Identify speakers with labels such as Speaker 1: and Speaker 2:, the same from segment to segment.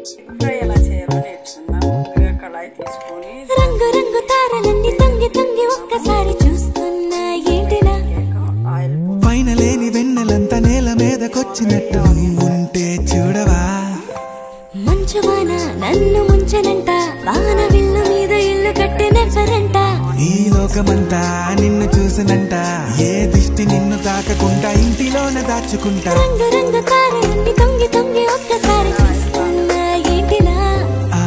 Speaker 1: Egg fry ఎలా చేయాలో నేర్చుకుందాం. ముందుగా కళాయి తీసుకొని
Speaker 2: రంగు రంగు తారలన్నీ తొంగి తొంగి ఒక్కసారి చూస్తున్నా ఏంటిలా
Speaker 1: ఆయిల్
Speaker 3: పైన లేని వెన్నెలంతా నేల మీదకొచ్చినట్టు ఉంటే చూడవా.
Speaker 2: మంచువాన నన్ను ముంచనంట, వాన విల్లు మీద ఇల్లు కట్టినెవ్వరంట.
Speaker 3: ఈ లోకమంతా నిన్ను చూసినంట, ఏ దిష్టి నిన్ను తాకకుండా ఇంటిలోనే దాచుకుంటా.
Speaker 2: రంగు రంగు తారలన్నీ తొంగి తొంగి ఒక్కసారి చూస్తున్నా ఏంటిలా.
Speaker 3: ఆ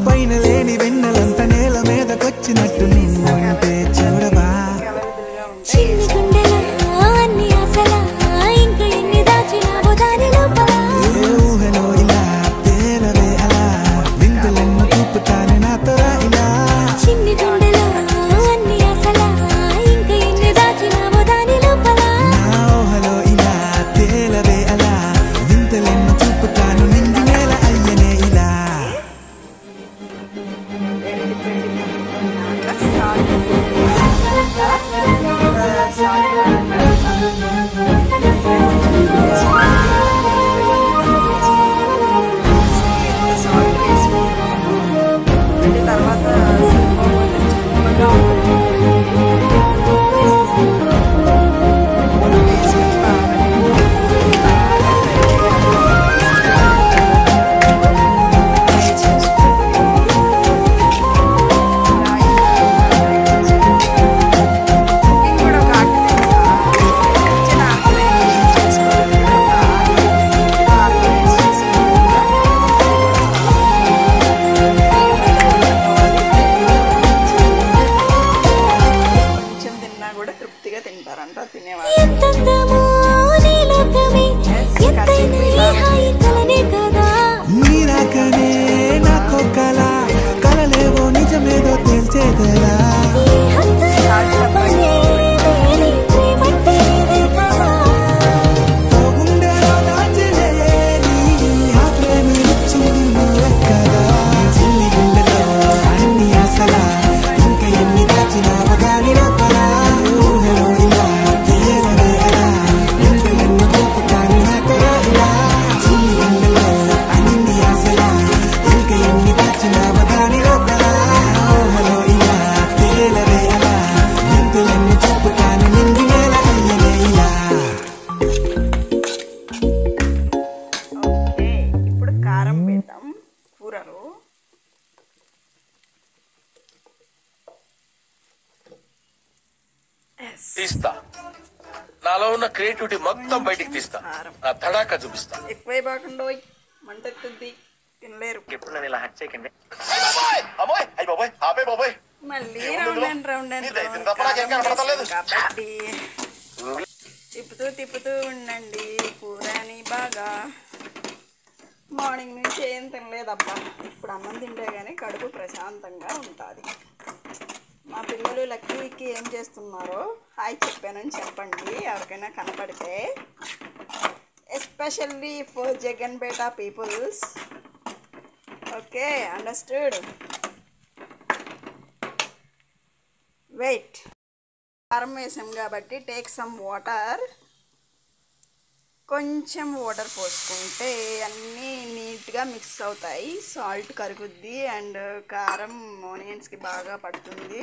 Speaker 3: పైన లేని వెన్నెలంతా నేల మీదకొచ్చినట్టు ఉంటే చూడవా.
Speaker 2: చిన్ని గుండెలా అన్ని ఆశలా, ఇంకా ఎన్ని దాచినావో దాని లోపల.
Speaker 3: ఏ ఊహలో ఇలా తేలవే అలా, విందులెన్నో చూపుతానే నాతో ఇలా.
Speaker 2: చిన్ని గుండెలా అన్ని ఆశలా, ఇంకా ఎన్ని దాచినావో దాని లోపల.
Speaker 3: నా ఊహలో ఇలా తేలవే అలా, విందులెన్నో చూపుతాను నింగి నేల అయ్యనే ఇలా.
Speaker 1: తర్వాత కూడా తృప్తిగా తింటారంట తినేవాళ్ళు.
Speaker 2: ఎంతంతమో నీ లోకమే, ఎంతైనా ఈ హాయి కలనే కదా.
Speaker 3: నీరాకనే నాకో కళ, కలలేవో నిజమేదో తెలిసేదలా.
Speaker 2: ఈ హద్దుల పనే లేని ప్రేమంటే ఇదే కదా.
Speaker 3: ఓ గుండెలో దాచలేని ఆ ప్రేమించింది నువ్వే కదా. చిన్ని గుండెలో అన్ని ఆశలా, ఇంకా ఎన్ని దాచినావో దాని లోపల. ఊహలో ఇలా తేలవే అలా, విందులెన్నో చూపుతాను నాతో ఇలా. చిన్ని గుండెలో అన్ని ఆశలా, ఇంకా ఎన్ని దాచినావో దాని లోపల. ఊహలో ఇలా తేలవే అలా, విందులెన్నో చూపుతాను నింగి నేల అయ్యనే ఇలా.
Speaker 1: ఓకే, ఇప్పుడు కారం వేద్దాం కూరలో.
Speaker 4: తీస్తా, నాలో ఉన్న క్రియేటివిటీ మొత్తం బయటికి తీస్తా, నా తడాకా చూపిస్తా.
Speaker 1: ఎక్కువై బాకుండా మంట ఎత్తుద్ది, తినలేరు.
Speaker 5: ఎప్పుడు నన్ను ఇలా హట్ చేయకండి.
Speaker 1: మళ్ళీ round and round and round కాబట్టి తిప్పుతూ తిప్పుతూ ఉండండి కూరని బాగా. మార్నింగ్ నుంచి ఏం తినలేదబ్బా, ఇప్పుడు అన్నం తింటే కానీ కడుపు ప్రశాంతంగా ఉంటుంది. మా పిల్లలు లక్కీకి ఏం చేస్తున్నారో హాయ్ చెప్పానని చెప్పండి ఎవరికైనా కనపడితే, especially for Jaganpeta peoples. Okay, understood. Wait, కారం వేసాం కాబట్టి టేక్ సమ్ వాటర్. కొంచెం వాటర్ పోసుకుంటే అన్నీ నీట్గా మిక్స్ అవుతాయి, సాల్ట్ కరుగుద్ది అండ్ కారం ఆనియన్స్కి బాగా పడుతుంది.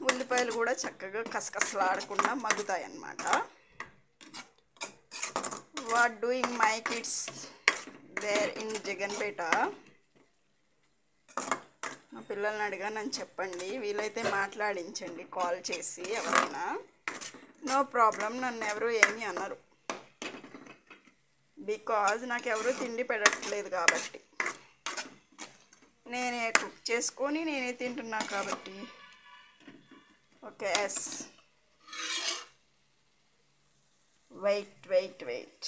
Speaker 1: ఉల్లిపాయలు కూడా చక్కగా కసకసలాడకుండా మగ్గుతాయి అన్నమాట. What doing my kids there in Jaganpeta. మా పిల్లల్ని అడిగానని చెప్పండి, వీలైతే మాట్లాడించండి కాల్ చేసి ఎవరైనా. నో ప్రాబ్లం, నన్ను ఎవరు ఏమీ అనరు, బికాజ్ నాకు ఎవరు తిండి పెట్టట్లేదు కాబట్టి. నేనే కుక్ చేసుకొని నేనే తింటున్నా కాబట్టి. Okay, yes. Wait wait wait.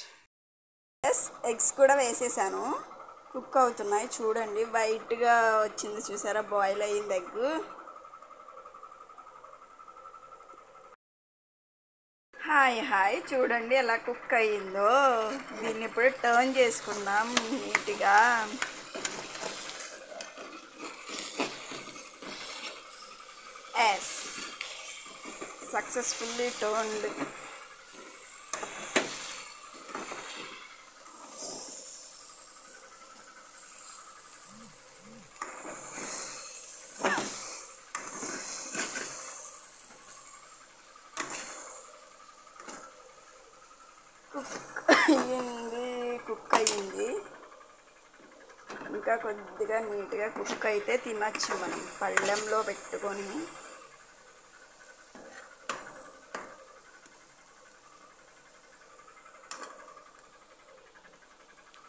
Speaker 1: Yes, eggs కూడా వేసేసాను, కుక్ అవుతున్నాయి. చూడండి వైట్గా వచ్చింది చూసారా, బాయిల్ అయ్యింది ఎగ్. హాయ్ హాయ్, చూడండి ఎలా కుక్ అయ్యిందో. దీన్ని ఇప్పుడు టర్న్ చేసుకుందాం నీట్గా. Yes, successfully turned. ఇంకా కొద్దిగా నీట్గా కుక్ అయితే తినచ్చు మనం పళ్ళెంలో పెట్టుకొని.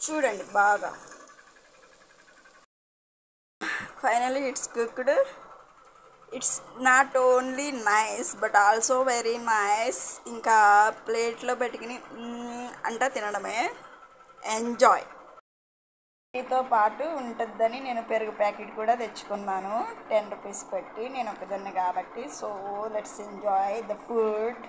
Speaker 1: చూడండి బాగా finally it's cooked. It's not only nice but also very nice. ఇంకా ప్లేట్లో పెట్టుకుని అంటా తినడమే. ఎంజాయ్. తో పాటు ఉంటుందని నేను పెరుగు ప్యాకెట్ కూడా తెచ్చుకున్నాను 10 రూపీస్ పెట్టి. నేను ఒకదాన్ని కాబట్టి. So let's enjoy the food.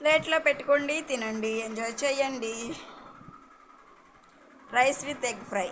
Speaker 1: ప్లేట్లో పెట్టుకోండి, తినండి, ఎంజాయ్ చేయండి. Rice with egg fry.